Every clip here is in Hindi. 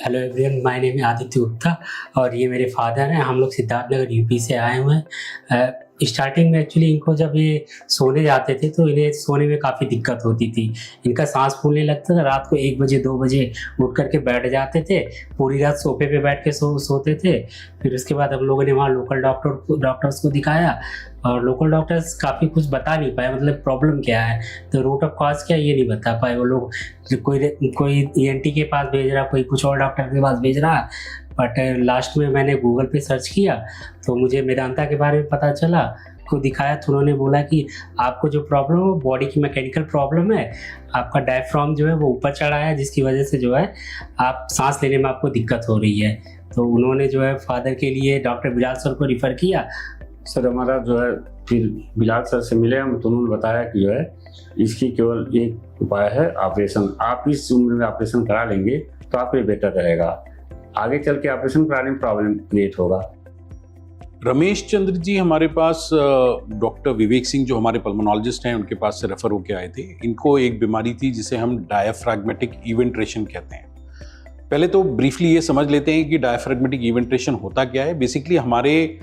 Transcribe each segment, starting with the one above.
हेलो एवरीवन, माय नेम है आदित्य गुप्ता और ये मेरे फादर हैं। हम लोग सिद्धार्थनगर यूपी से आए हुए हैं। स्टार्टिंग में एक्चुअली इनको जब ये सोने जाते थे तो इन्हें सोने में काफ़ी दिक्कत होती थी। इनका सांस फूलने लगता था। रात को 1 बजे 2 बजे उठ करके बैठ जाते थे, पूरी रात सोफे पे बैठ के सोते थे। फिर उसके बाद हम लोगों ने वहाँ लोकल डॉक्टर्स को दिखाया और लोकल डॉक्टर्स काफ़ी कुछ बता नहीं पाए, मतलब प्रॉब्लम क्या है, तो रूट ऑफ कॉज क्या है ये नहीं बता पाए। वो लोग कोई ENT के पास भेज रहा, कोई कुछ और डॉक्टर के पास भेज रहा। बट लास्ट में मैंने गूगल पे सर्च किया तो मुझे मेदांता के बारे में पता चला। को दिखाया तो उन्होंने बोला कि आपको जो प्रॉब्लम है वो बॉडी की मैकेनिकल प्रॉब्लम है। आपका डायफ्राम जो है वो ऊपर चढ़ा है, जिसकी वजह से जो है आप सांस लेने में आपको दिक्कत हो रही है। तो उन्होंने जो है फादर के लिए डॉक्टर बिलाल सर को रिफ़र किया। सर हमारा जो है फिर बिलाल सर से मिले हम, तो उन्होंने बताया कि जो है इसकी केवल एक उपाय है ऑपरेशन। आप इस उम्र में ऑपरेशन करा लेंगे तो आपके लिए बेटर रहेगा, आगे चल के ऑपरेशन कराने में प्रॉब्लम क्रिएट होगा। रमेश चंद्र जी हमारे पास डॉक्टर विवेक सिंह जो हमारे पल्मोनोलॉजिस्ट हैं उनके पास से रेफर होकर आए थे। इनको एक बीमारी थी जिसे हम डायफ्रैग्मेटिक इवेंट्रेशन कहते हैं। पहले तो ब्रीफली ये समझ लेते हैं कि डायफ्रैग्मेटिक इवेंट्रेशन होता क्या है। बेसिकली हमारे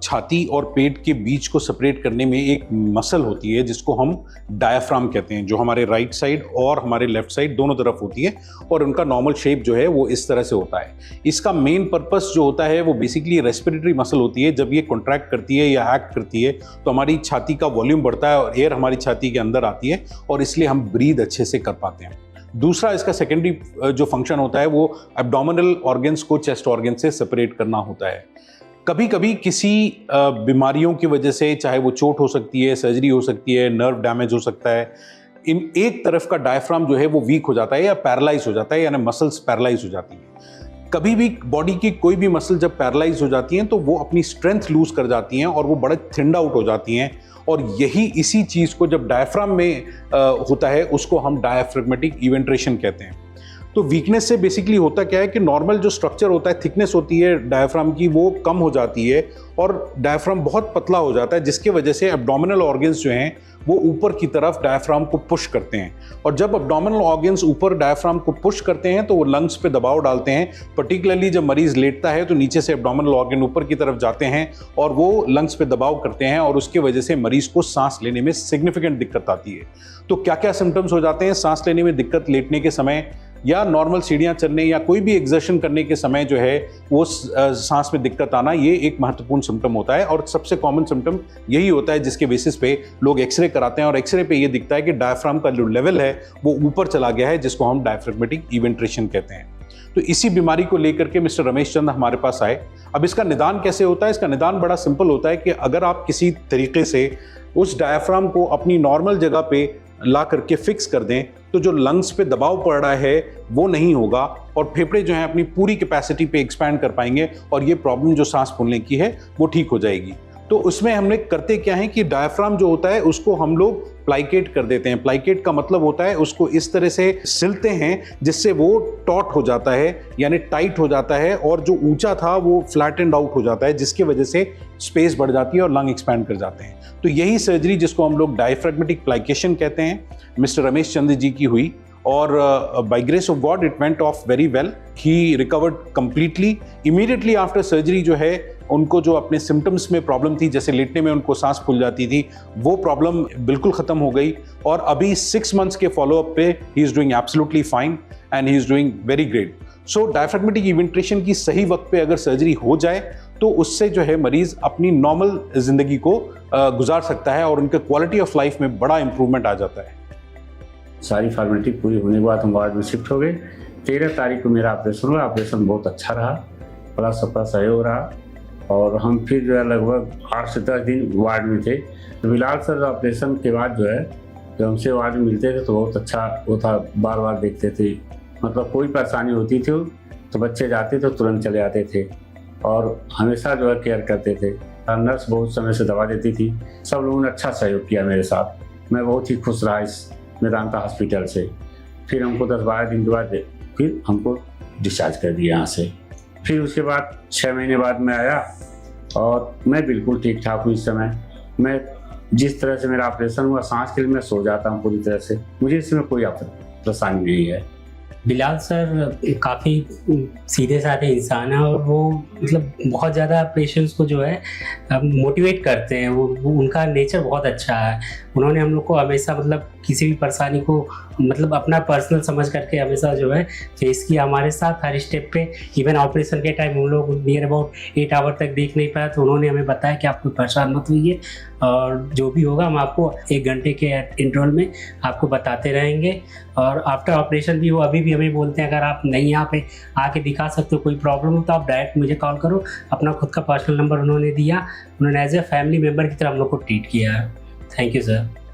छाती और पेट के बीच को सेपरेट करने में एक मसल होती है जिसको हम डायफ्राम कहते हैं, जो हमारे राइट साइड और हमारे लेफ्ट साइड दोनों तरफ होती है और उनका नॉर्मल शेप जो है वो इस तरह से होता है। इसका मेन पर्पस जो होता है वो बेसिकली रेस्पिरेटरी मसल होती है। जब ये कॉन्ट्रैक्ट करती है या एक्ट करती है तो हमारी छाती का वॉल्यूम बढ़ता है और एयर हमारी छाती के अंदर आती है और इसलिए हम ब्रीद अच्छे से कर पाते हैं। दूसरा इसका सेकेंडरी जो फंक्शन होता है वो एब्डोमिनल ऑर्गन्स को चेस्ट ऑर्गन से सेपरेट करना होता है। कभी कभी किसी बीमारियों की वजह से, चाहे वो चोट हो सकती है, सर्जरी हो सकती है, नर्व डैमेज हो सकता है, इन एक तरफ का डायफ्राम जो है वो वीक हो जाता है या पैरालाइज हो जाता है, यानी मसल्स पैरालाइज हो जाती हैं। कभी भी बॉडी की कोई भी मसल जब पैरालाइज हो जाती हैं तो वो अपनी स्ट्रेंथ लूज कर जाती हैं और वो बड़े थिंड आउट हो जाती हैं। और यही इसी चीज़ को जब डायफ्राम में होता है उसको हम डायफ्रैग्मेटिक इवेंट्रेशन कहते हैं। तो वीकनेस से बेसिकली होता क्या है कि नॉर्मल जो स्ट्रक्चर होता है, थिकनेस होती है डायफ्राम की, वो कम हो जाती है और डायफ्राम बहुत पतला हो जाता है, जिसकी वजह से एब्डोमिनल ऑर्गन्स जो हैं वो ऊपर की तरफ डायफ्राम को पुश करते हैं। और जब एब्डोमिनल ऑर्गन्स ऊपर डायफ्राम को पुश करते हैं तो वो लंग्स पे दबाव डालते हैं। पर्टिकुलरली जब मरीज लेटता है तो नीचे से एब्डोमिनल ऑर्गन ऊपर की तरफ जाते हैं और वो लंग्स पे दबाव करते हैं और उसकी वजह से मरीज को सांस लेने में सिग्निफिकेंट दिक्कत आती है। तो क्या क्या सिम्टम्स हो जाते हैं सांस लेने में दिक्कत? लेटने के समय या नॉर्मल सीढ़ियाँ चढ़ने या कोई भी एक्सर्शन करने के समय जो है वो सांस में दिक्कत आना, ये एक महत्वपूर्ण सिम्टम होता है। और सबसे कॉमन सिम्टम यही होता है जिसके बेसिस पे लोग एक्सरे कराते हैं और एक्सरे पे ये दिखता है कि डायफ्राम का जो लेवल है वो ऊपर चला गया है, जिसको हम डायफ्रैग्मेटिक इवेंट्रेशन कहते हैं। तो इसी बीमारी को लेकर के मिस्टर रमेश चंद्र हमारे पास आए। अब इसका निदान कैसे होता है? इसका निदान बड़ा सिंपल होता है कि अगर आप किसी तरीके से उस डायफ्राम को अपनी नॉर्मल जगह पे ला करके फिक्स कर दें तो जो लंग्स पे दबाव पड़ रहा है वो नहीं होगा और फेफड़े जो हैं अपनी पूरी कैपेसिटी पे एक्सपैंड कर पाएंगे और ये प्रॉब्लम जो सांस फूलने की है वो ठीक हो जाएगी। तो उसमें हमने करते क्या है कि डायफ्राम जो होता है उसको हम लोग प्लाइकेट कर देते हैं। प्लाइकेट का मतलब होता है उसको इस तरह से सिलते हैं जिससे वो टॉट हो जाता है, यानी टाइट हो जाता है और जो ऊंचा था वो फ्लैटेंड आउट हो जाता है, जिसकी वजह से स्पेस बढ़ जाती है और लंग एक्सपैंड कर जाते हैं। तो यही सर्जरी जिसको हम लोग डायफ्रैग्मेटिक प्लाइकेशन कहते हैं मिस्टर रमेश चंद्र जी की हुई और by grace of god it went off very well. He recovered completely. Immediately after surgery जो है उनको जो अपने सिम्टम्स में प्रॉब्लम थी, जैसे लेटने में उनको सांस फूल जाती थी, वो प्रॉब्लम बिल्कुल ख़त्म हो गई और अभी 6 मंथ्स के फॉलोअप पे he is doing absolutely fine and he is doing very great. So diaphragmatic eventration की सही वक्त पे अगर सर्जरी हो जाए तो उससे जो है मरीज़ अपनी नॉर्मल ज़िंदगी को गुजार सकता है और उनके क्वालिटी ऑफ लाइफ में बड़ा इंप्रूवमेंट आ जाता है। सारी फॉर्मेलिटी पूरी होने के बाद हम वार्ड में शिफ्ट हो गए। 13 तारीख को मेरा ऑपरेशन हुआ। ऑपरेशन बहुत अच्छा रहा, बड़ा सबका सहयोग रहा और हम फिर जो है लगभग 8 से 10 दिन वार्ड में थे। तो बिलाल सर ऑपरेशन के बाद जो है जब हमसे वार्ड में मिलते थे तो बहुत अच्छा वो था, बार बार देखते थे। मतलब कोई परेशानी होती थी तो बच्चे जाते तो तुरंत चले आते थे और हमेशा जो है केयर करते थे। नर्स बहुत समय से दवा देती थी। सब लोगों ने अच्छा सहयोग किया मेरे साथ। मैं बहुत ही खुश रहा इस मेदांता हॉस्पिटल से। फिर हमको 10-12 दिन के बाद फिर हमको डिस्चार्ज कर दिया यहाँ से। फिर उसके बाद 6 महीने बाद मैं आया और मैं बिल्कुल ठीक ठाक हूँ इस समय। मैं जिस तरह से मेरा ऑपरेशन हुआ, सांस के लिए मैं सो जाता हूँ पूरी तरह से। मुझे इसमें कोई परेशानी नहीं है। बिलाल सर काफ़ी सीधे साधे इंसान है और वो मतलब बहुत ज़्यादा पेशेंट्स को जो है मोटिवेट करते हैं। वो उनका नेचर बहुत अच्छा है। उन्होंने हम लोग को हमेशा मतलब किसी भी परेशानी को मतलब अपना पर्सनल समझ करके हमेशा जो है फेस किया हमारे साथ हर स्टेप पे। इवन ऑपरेशन के टाइम हम लोग नियर अबाउट 8 आवर तक देख नहीं पाया तो उन्होंने हमें बताया कि आप कोई परेशान मत होइए और जो भी होगा हम आपको 1 घंटे के इंटरवल में आपको बताते रहेंगे। और आफ्टर ऑपरेशन भी वो अभी भी हमें बोलते हैं अगर आप नहीं यहाँ पे आके दिखा सकते हो कोई प्रॉब्लम हो तो आप डायरेक्ट मुझे कॉल करो। अपना खुद का पर्सनल नंबर उन्होंने दिया। उन्होंने एज ए फैमिली मेम्बर की तरह हम लोग को ट्रीट किया है। Thank you sir.